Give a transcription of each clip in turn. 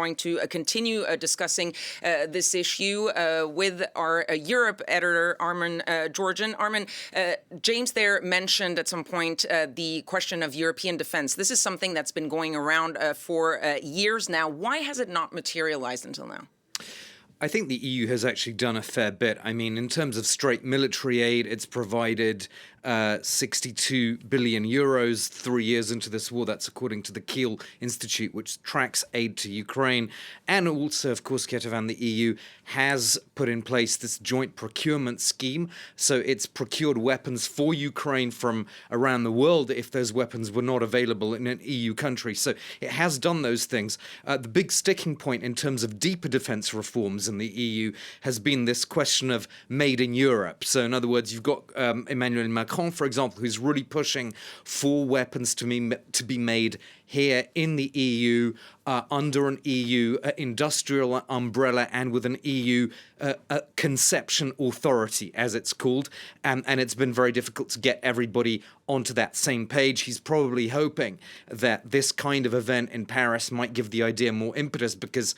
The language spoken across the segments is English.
going to continue discussing this issue with our Europe editor, Armen Georgian. Armen, James there mentioned at some point the question of European defense. This is something that's been going around for years now. Why has it not materialized until now? I think the EU has actually done a fair bit. I mean, in terms of straight military aid, it's provided 62 billion euros 3 years into this war. That's according to the Kiel Institute, which tracks aid to Ukraine. And also, of course, Ketovan, the EU has put in place this joint procurement scheme. So it's procured weapons for Ukraine from around the world if those weapons were not available in an EU country. So it has done those things. The big sticking point in terms of deeper defense reforms in the EU has been this question of made in Europe. So in other words, you've got Emmanuel Macron, for example, who's really pushing for weapons to be made here in the EU under an EU industrial umbrella and with an EU conception authority, as it's called. And it's been very difficult to get everybody onto that same page. He's probably hoping that this kind of event in Paris might give the idea more impetus, because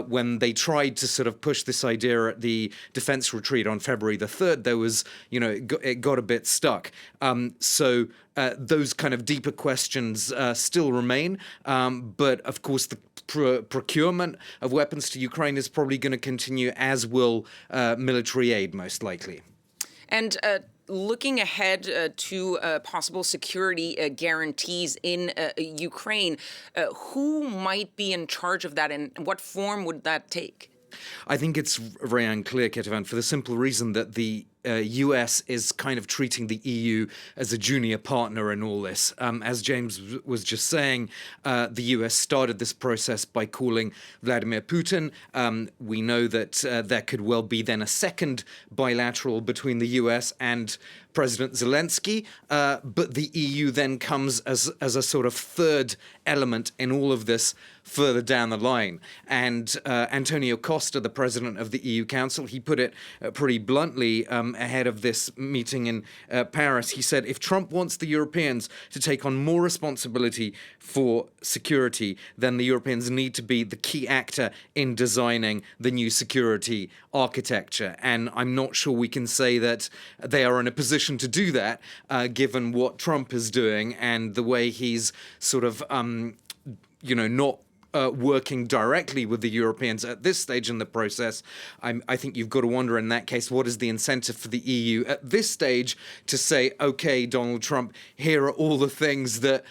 when they tried to sort of push this idea at the defense retreat on February the 3rd, there was, it got a bit stuck. So those kind of deeper questions still remain. But of course, the procurement of weapons to Ukraine is probably going to continue, as will military aid, most likely. And looking ahead to possible security guarantees in Ukraine, who might be in charge of that, and what form would that take? I think it's very unclear, Ketovan, for the simple reason that the US is kind of treating the EU as a junior partner in all this. As James was just saying, the US started this process by calling Vladimir Putin. We know that there could well be then a second bilateral between the US and President Zelensky, but the EU then comes as a sort of third element in all of this further down the line. And Antonio Costa, the president of the EU Council, he put it pretty bluntly ahead of this meeting in Paris. He said, if Trump wants the Europeans to take on more responsibility for security, then the Europeans need to be the key actor in designing the new security architecture. And I'm not sure we can say that they are in a position to do that, given what Trump is doing and the way he's sort of, not working directly with the Europeans at this stage in the process. I think you've got to wonder in that case, what is the incentive for the EU at this stage to say, okay, Donald Trump, here are all the things that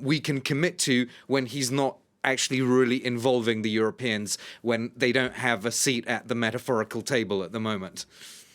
we can commit to, when he's not actually really involving the Europeans, when they don't have a seat at the metaphorical table at the moment.